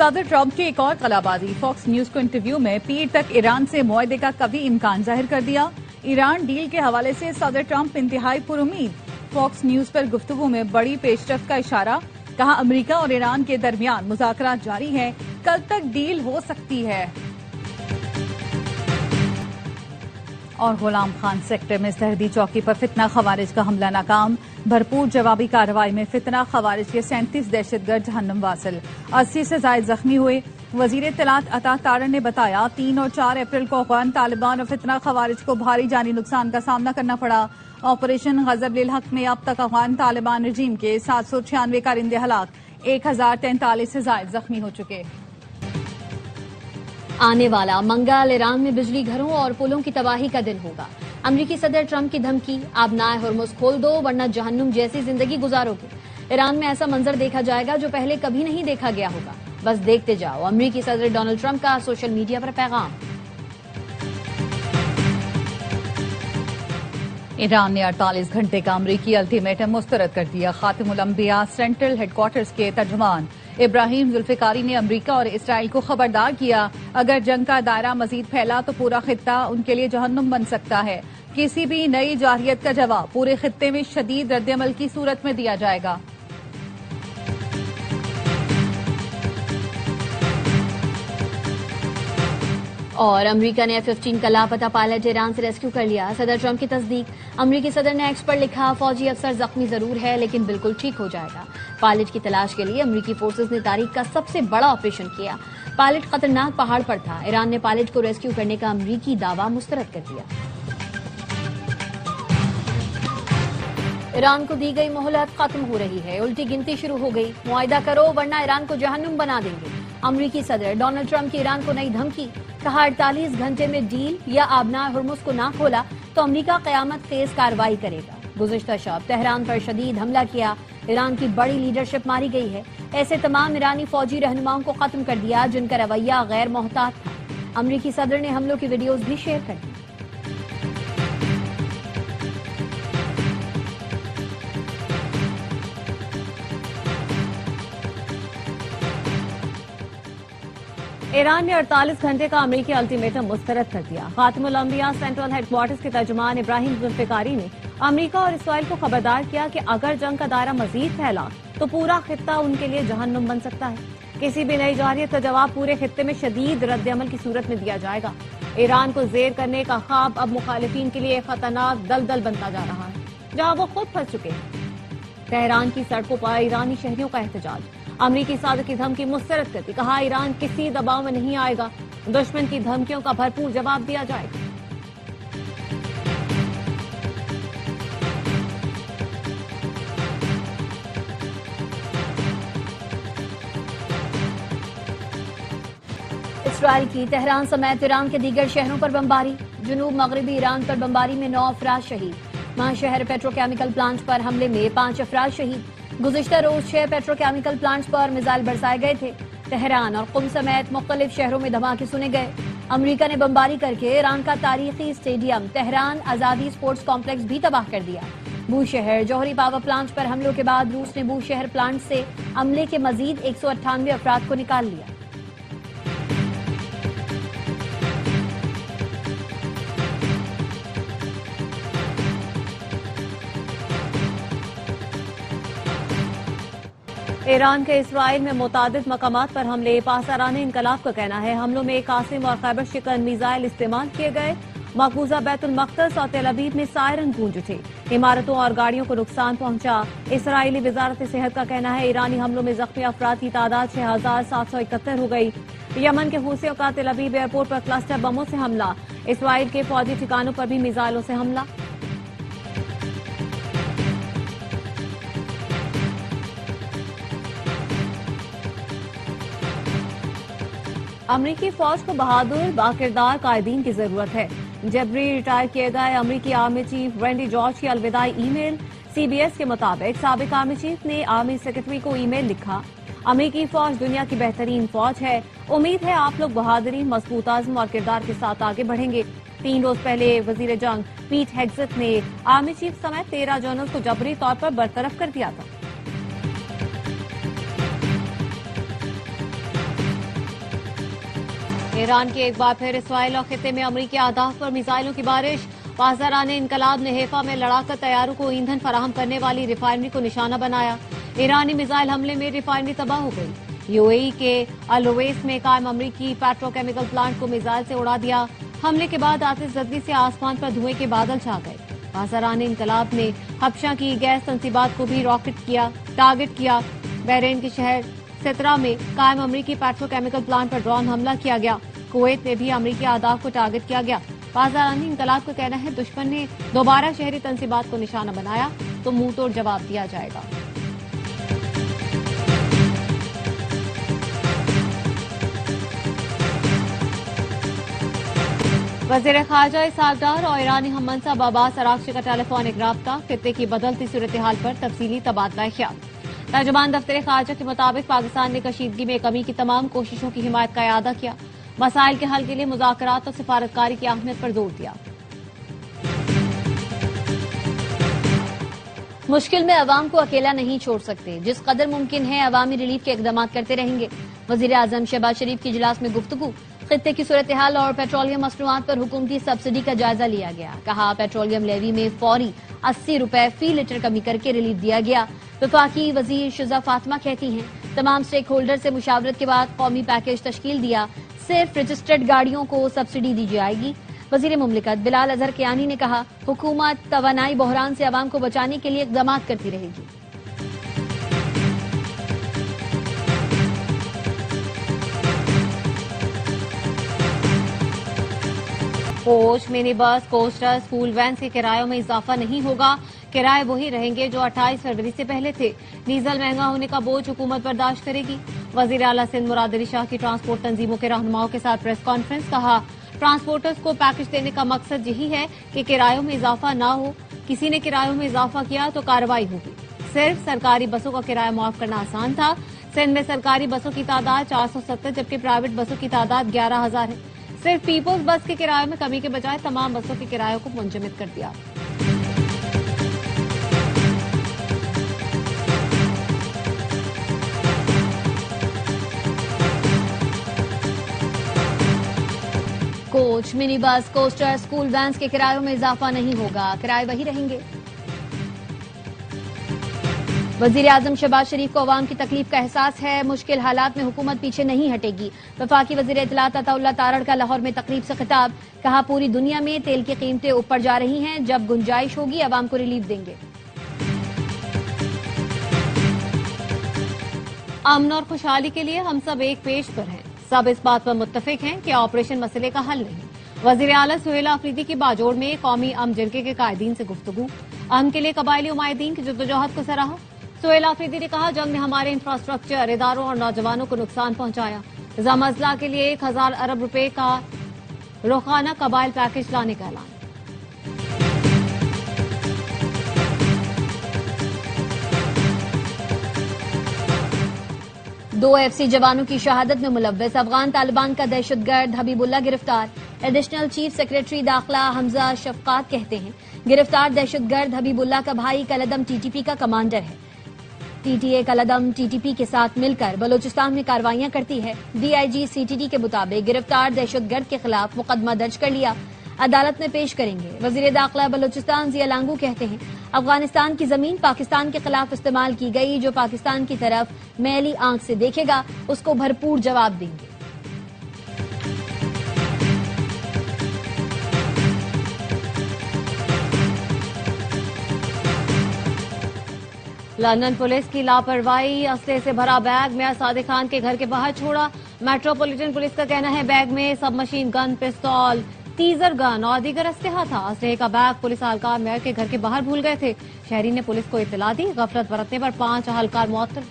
सदर ट्रंप की एक और कलाबाजी। फॉक्स न्यूज को इंटरव्यू में पीर तक ईरान से मुआहदे का कभी इम्कान जाहिर कर दिया। ईरान डील के हवाले से सदर ट्रंप इंतहाई पुरुमीद। फॉक्स न्यूज पर गुफ्तगू में बड़ी पेशरफ्त का इशारा। कहा, अमेरिका और ईरान के दरमियान मुज़ाकरात जारी हैं, कल तक डील हो सकती है। और गुलाम खान सेक्टर में सरहदी चौकी पर फितना खवारिज का हमला नाकाम। भरपूर जवाबी कार्रवाई में फितना खवारिज के 37 दहशतगर्द जहन्नुम वासिल, 80 से ज्यादा जख्मी हुए। वजीर इत्तलात अता तारन ने बताया, 3 और 4 अप्रैल को अफगान तालिबान और फितना खवारिज को भारी जानी नुकसान का सामना करना पड़ा। ऑपरेशन गजब लिल हक में अब तक अफगान तालिबान रजीम के 796 कारिंदे हलाक, 1043 से ज्यादा जख्मी हो चुके। आने वाला मंगल ईरान में बिजली घरों और पुलों की तबाही का दिन होगा। अमरीकी सदर ट्रंप की धमकी, आबनाए हुर्मुज़ खोल दो वरना जहन्नुम जैसी जिंदगी गुजारोगे। ईरान में ऐसा मंजर देखा जाएगा जो पहले कभी नहीं देखा गया होगा, बस देखते जाओ। अमरीकी सदर डोनाल्ड ट्रंप का सोशल मीडिया पर पैगाम। ईरान ने 48 घंटे का अमरीकी अल्टीमेटम मुस्तरद कर दिया। खातिमुल अंबिया सेंट्रल हेडक्वार्टर्स के तर्जुमान इब्राहिम जुल्फिकारी ने अमरीका और इसराइल को खबरदार किया, अगर जंग का दायरा मजीद फैला तो पूरा खित्ता उनके लिए जहन्नुम बन सकता है। किसी भी नई जारहियत का जवाब पूरे खित्ते में शदीद रद्दअमल की सूरत में दिया जाएगा। और अमेरिका ने F-15 का लापता पायलट ईरान से रेस्क्यू कर लिया। सदर ट्रंप की तस्दीक। अमेरिकी सदर ने एक्स पर लिखा, फौजी अफसर जख्मी जरूर है लेकिन बिल्कुल ठीक हो जाएगा। पायलट की तलाश के लिए अमेरिकी फोर्सेस ने तारीख का सबसे बड़ा ऑपरेशन किया। पायलट खतरनाक पहाड़ पर था। ईरान ने पायलट को रेस्क्यू करने का अमेरिकी दावा मुस्तरद कर दिया। ईरान को दी गई मोहलत खत्म हो रही है, उल्टी गिनती शुरू हो गई। मुआहिदा करो वरना ईरान को जहन्नुम बना देंगे। अमरीकी सदर डोनाल्ड ट्रंप की ईरान को नई धमकी। कहा, 48 घंटे में डील या आबनाए हुर्मुज़ को ना खोला तो अमरीका कयामत खेज कार्रवाई करेगा। गुज़िश्ता शब तेहरान पर शदीद हमला किया। ईरान की बड़ी लीडरशिप मारी गई है। ऐसे तमाम ईरानी फौजी रहनुमाओं को खत्म कर दिया जिनका रवैया गैर मोहतात था। अमरीकी सदर ने हमलों की वीडियोज भी शेयर कर दी। ईरान ने 48 घंटे का अमेरिकी अल्टीमेटम मुस्तरद कर दिया। खातिमुल अंबिया सेंट्रल हेडक्वार्टर्स के तर्जुमान इब्राहिम जुल्फिकारी ने अमेरिका और इसराइल को खबरदार किया कि अगर जंग का दायरा मजीद फैला तो पूरा खित्ता उनके लिए जहन्नुम बन सकता है। किसी भी नई जारहियत का जवाब पूरे खित्ते में शदीद रद्दअमल की सूरत में दिया जाएगा। ईरान को जेर करने का ख्वाब अब मुखालिफिन के लिए खतरनाक दलदल बनता जा रहा है, जहां वो खुद फंस चुके हैं। तेहरान की सड़कों पर ईरानी शहरियों का एहतजाज। अमरीकी सदर की धमकी मुस्तरद कर दी। कहा, ईरान किसी दबाव में नहीं आएगा, दुश्मन की धमकियों का भरपूर जवाब दिया जाएगा। इसराइल की तेहरान समेत ईरान के दीगर शहरों पर बमबारी। जुनूब मगरबी ईरान पर बमबारी में 9 अफराद शहीद। वहां शहर पेट्रोकेमिकल प्लांट पर हमले में 5 अफराद शहीद। गुज़िश्ता रोज 6 पेट्रोकेमिकल प्लांट्स पर मिसाइल बरसाए गए थे। तेहरान और कुम समेत मुख्तलिफ शहरों में धमाके सुने गए। अमरीका ने बमबारी करके ईरान का तारीखी स्टेडियम तेहरान आजादी स्पोर्ट्स कॉम्प्लेक्स भी तबाह कर दिया। बूशहर जौहरी पावर प्लांट पर हमलों के बाद रूस ने बूशहर प्लांट से अमले के मजीद 198 अफराद को निकाल लिया। ईरान के इसराइल में मुतादिद मकामात पर हमले। पासराने इनकलाब का कहना है हमलों में कासिम और खैबर शिकन मिसाइल इस्तेमाल किए गए। मकबूजा बैतुल मक़दस और तेल अवीव में सायरन गूंज उठे। इमारतों और गाड़ियों को नुकसान पहुंचा। इसराइली वजारत सेहत का कहना है ईरानी हमलों में जख्मी अफराद की तादाद 6771 हो गई। यमन के हूसियों का तेल अवीव एयरपोर्ट पर क्लस्टर बमों से हमला। इसराइल के फौजी ठिकानों पर भी मिसाइलों से हमला। अमरीकी फौज को बहादुर बाकिरदार कायदीन की जरूरत है। जबरी रिटायर किए गए अमरीकी आर्मी चीफ रैंडी जॉर्ज की अलविदाई ईमेल। CBS के मुताबिक साबिक आर्मी चीफ ने आर्मी सेक्रेटरी को ईमेल लिखा, अमरीकी फौज दुनिया की बेहतरीन फौज है। उम्मीद है आप लोग बहादुरी, मजबूत आज़म और किरदार के साथ आगे बढ़ेंगे। 3 रोज पहले वजीर जंग पीट हेग्सेथ ने आर्मी चीफ समेत 13 जनरल को जबरी तौर पर बरतरफ कर दिया था। ईरान की एक बार फिर इसराइल और खित्ते में अमरीकी अहदाफ पर मिसाइलों की बारिश। बाज़ाराने इनकलाब ने हैफा में लड़ाकर तैयारों को ईंधन फराहम करने वाली रिफाइनरी को निशाना बनाया। ईरानी मिसाइल हमले में रिफाइनरी तबाह हो गई। यूएई के अल उवैस में कायम अमरीकी पेट्रोकेमिकल प्लांट को मिसाइल से उड़ा दिया। हमले के बाद आतिशबाजी से आसमान पर धुएं के बादल छा गए। बाज़ाराने इनकलाब ने हबशा की गैस तंसीबात को भी टारगेट किया। बहरीन के शहर सितरा में कायम अमरीकी पेट्रोकेमिकल प्लांट पर ड्रोन हमला किया गया। कुवैत में भी अमरीकी अहदाफ को टारगेट किया गया। बाज़ारानी इनकलाब का कहना है दुश्मन ने दोबारा शहरी तंसीबात को निशाना बनाया तो मुंह तोड़ जवाब दिया जाएगा। वज़ीर ख़ारजा इसहाक डार और ईरानी हम मनसब अब्बास अराग़ची का टेलीफोनिक राब्ता। खित्ते की बदलती सूरत हाल पर तफसीली तबादला ख्याल। तर्जुमान दफ्तर ख़ारजा के मुताबिक पाकिस्तान ने कशीदगी में कमी की तमाम कोशिशों की हिमायत का इआदा किया। मसाइल के हल के लिए मुज़ाकरात और सिफारतकारी की अहमियत पर जोर दिया। मुश्किल में अवाम को अकेला नहीं छोड़ सकते। जिस कदर मुमकिन है अवामी रिलीफ के इकदाम करते रहेंगे। वज़ीर आज़म शहबाज शरीफ की इजलास में गुफ्तगू। खित्ते की सूरत हाल और पेट्रोलियम मसनूआत पर हुकूमती सब्सिडी का जायजा लिया गया। कहा पेट्रोलियम लेवी में फौरी 80 रुपए फी लीटर कमी करके रिलीफ दिया गया। वफाकी वजीर शुजा फातिमा कहती हैं तमाम स्टेक होल्डर से मुशावरत के बाद कौमी पैकेज तश्कील दिया। सिर्फ रजिस्टर्ड गाड़ियों को सब्सिडी दी जाएगी। वजीर मुमलिकत बिलाल अजहर कियानी ने कहा हुकूमत तवानाई बहरान से अवाम को बचाने के लिए इकदाम करती रहेगी। Coach, mini bus, coaster, school van के किरायों में इजाफा नहीं होगा। किराए वही रहेंगे जो 28 फरवरी से पहले थे। डीजल महंगा होने का बोझ हुकूमत बर्दाश्त करेगी। वजीर आला सिंध मुराद अली शाह की ट्रांसपोर्ट तंजीमों के रहनुमाओं के साथ प्रेस कॉन्फ्रेंस। कहा ट्रांसपोर्टर्स को पैकेज देने का मकसद यही है कि किरायों में इजाफा ना हो। किसी ने किरायों में इजाफा किया तो कार्रवाई होगी। सिर्फ सरकारी बसों का किराया माफ करना आसान था। सिंध में सरकारी बसों की तादाद 470 जबकि प्राइवेट बसों की तादाद 11,000 है। सिर्फ पीपुल्स बस के किरायों में कमी के बजाय तमाम बसों के किरायों को मुंजमद कर दिया। Coach, mini bus, coaster, school vans के किरायों में इजाफा नहीं होगा। किराए वही रहेंगे। वजीर आजम शहबाज शरीफ को अवाम की तकलीफ का एहसास है। मुश्किल हालात में हुकूमत पीछे नहीं हटेगी। वफाकी वजीर इत्तलात अताउल्लाह तारड़ का लाहौर में तकरीब से खिताब। कहा पूरी दुनिया में तेल की कीमतें ऊपर जा रही हैं। जब गुंजाइश होगी अवाम को रिलीफ देंगे। अमन और खुशहाली के लिए हम सब एक पेज पर हैं। सब इस बात पर मुत्तफिक हैं कि ऑपरेशन मसले का हल नहीं। वजीर आला सुहेला अफरीदी की बाजोड़ में कौमी अमन जिरके के कायदीन से गुफ्तगू। अमन के लिए कबायली उमायदीन की जद्दोजहद को सराहा। सुहेला अफरीदी ने कहा जंग ने हमारे इंफ्रास्ट्रक्चर, इदारों और नौजवानों को नुकसान पहुंचाया। निजाम अजला के लिए 1000 अरब रुपए का रोखाना कबाइल पैकेज लाने का ऐलान। दो एफसी जवानों की शहादत में मुलव्वस अफगान तालिबान का दहशतगर्द हबीबुल्ला गिरफ्तार। एडिशनल चीफ सेक्रेटरी दाखिला हमजा शफकात कहते हैं गिरफ्तार दहशतगर्द हबीबुल्ला का भाई कलदम टीटीपी का कमांडर है। टीटीए कलदम टीटीपी के साथ मिलकर बलूचिस्तान में कार्रवाइयां करती है। डीआईजी सीटीडी के मुताबिक गिरफ्तार दहशतगर्द के खिलाफ मुकदमा दर्ज कर लिया। अदालत में पेश करेंगे। वजीर दाखिला बलूचिस्तान जिया लांगू कहते हैं अफगानिस्तान की जमीन पाकिस्तान के खिलाफ इस्तेमाल की गई। जो पाकिस्तान की तरफ मैली आंख से देखेगा उसको भरपूर जवाब देंगे। लंदन पुलिस की लापरवाही। असले से भरा बैग मियां सादिक खान के घर के बाहर छोड़ा। मेट्रोपॉलिटन पुलिस का कहना है बैग में सबमशीन गन, पिस्तौल, टीजर गन और दीगर असलहा था। असलहे का बैग पुलिस अहलकार मेयर के घर के बाहर भूल गए थे। शहरी ने पुलिस को इत्तला दी। गफलत बरतने पर 5 अहलकार मुअत्तल।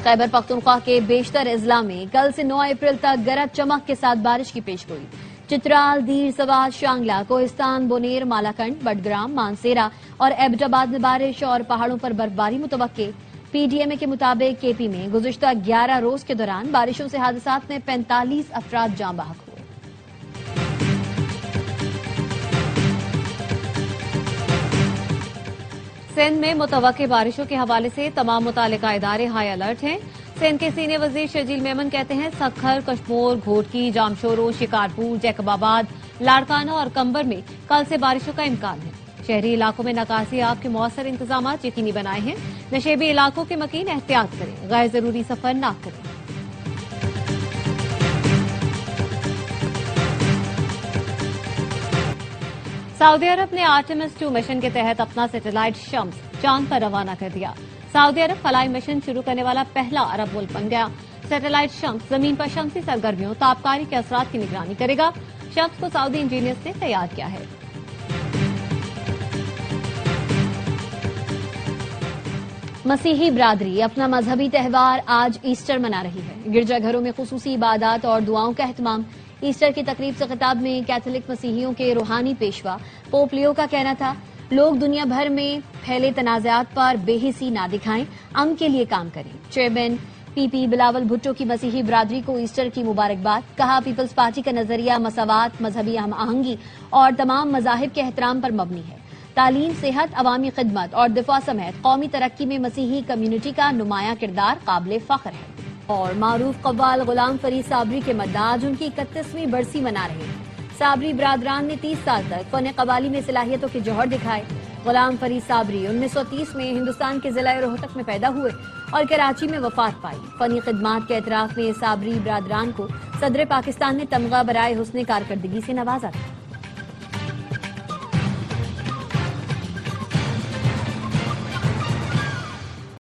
खैबर पख्तूनख्वा के बेशतर अजला में कल से 9 अप्रैल तक गरज चमक के साथ बारिश की पेशगोई। चित्राल, दीर, सवात, शांगला, कोहिस्तान, बोनेर, मालाकंड, बडग्राम, मानसेरा और एबटाबाद में बारिश और पहाड़ों पर बर्फबारी मुतवक्के। पीडीएमए के मुताबिक केपी में गुज़िश्ता 11 रोज के दौरान बारिशों से हादसात में 45 अफराद जाँ बहक हुए। सिंध में मुतवक्के बारिशों के हवाले से तमाम मुतालिका इदारे हाई अलर्ट हैं। सिंध के सीनियर वजीर शजील मेमन कहते हैं सखर, कशमोर, घोटकी, जामशोरो, शिकारपुर, जैकबाबाद, लाड़काना और कंबर में कल से बारिशों का इम्कान है। शहरी इलाकों में निकासी आब के मौसर इंतजाम यकीनी बनाए हैं। नशेबी इलाकों के मकीन एहतियात करें, गैर जरूरी सफर न करें। सऊदी अरब ने आर्टेमिस 2 मिशन के तहत अपना सैटेलाइट शम्स चांद पर रवाना कर दिया। सऊदी अरब खलाई मिशन शुरू करने वाला पहला अरब मुल्क बन गया। सैटेलाइट शम्स जमीन पर शमसी सरगर्मियों तापकारी के असरात की निगरानी करेगा। शम्स को सऊदी इंजीनियर्स ने तैयार किया है। मसीही बिरादरी अपना मजहबी त्यौहार आज ईस्टर मना रही है। गिरजाघरों में खुसूसी इबादत और दुआओं का एहतमाम। ईस्टर की तकरीब से खिताब में कैथोलिक मसीहियों के रूहानी पेशवा पोप लियो का कहना था, लोग दुनिया भर में फैले तनाज़ात पर बेहिसी ना दिखाएं, अमन के लिए काम करें। चेयरमैन पीपी बिलावल भुट्टो की मसीही बिरादरी को ईस्टर की मुबारकबाद। कहा, पीपल्स पार्टी का नजरिया मसावात, मजहबी हम आहंगी और तमाम मजाहिब के एहतराम पर मबनी है। तालीम, सेहत, अवामी खिदमत और दिफा समेत कौमी तरक्की में मसीही कम्युनिटी का नुमाया किरदार काबिल फख्र है। और मारूफ कव्वाल गुलाम फरीद साबरी के मद्दाज उनकी 31वीं बरसी मना रहे हैं। साबरी बरादरान ने 30 साल तक फन कवाली में सलाहियतों के जौहर दिखाए। गुलाम फरीद साबरी 1930 में हिंदुस्तान के जिला रोहतक में पैदा हुए और कराची में वफात पाई। फनी खिदमात के एतराफ में साबरी बरादरान को सदर पाकिस्तान ने तमगा बराए हुस्न कारकर्दगी से नवाजा था।